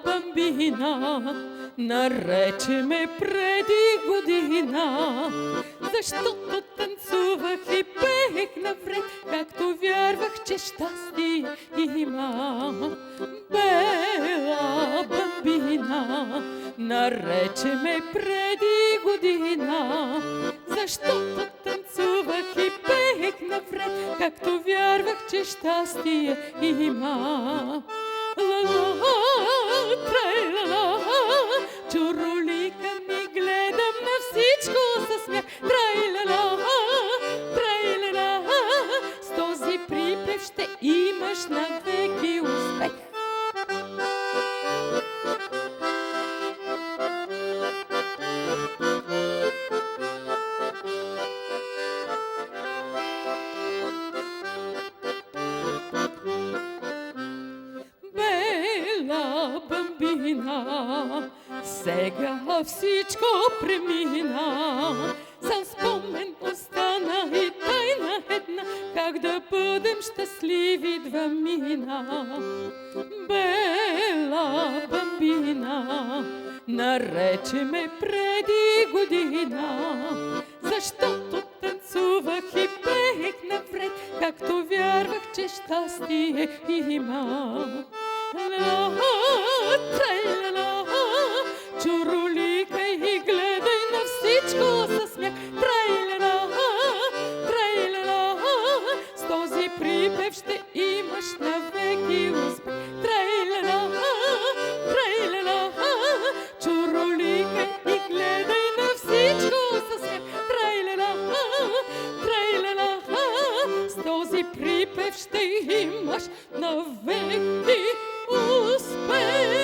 бамбина, нарече ме преди година, защото танцувах и пеех навред, както вярвах, че щастие има. Бела бамбина, нарече ме преди година, защото танцувах и пеех напред, както вярвах, че щастие има. Ла-ла, трай-ла-ла, чуролика ми гледам на всичко със смях. Трай-ла-ла, трай-ла-ла, с този припев ще имаш навеки успех. Бела бамбина, сега всичко премина, сам спомен остана и тайна една, как да бъдем щастливи два мина. Бела бамбина, нарече ме преди година, защото танцувах и пеех напред, както вярвах, че щастие има. Ла, трай-ла-ла, чуроликай и гледай на всичко със смях. Трай-ла-ла, трай-ла-ла, с този припев ще имаш навеки успех. Трай-ла-ла, трай-ла-ла, чуроликай и гледай на всичко със смях. Трай-ла-ла, трай-ла-ла, с този припев ще имаш навеки успех.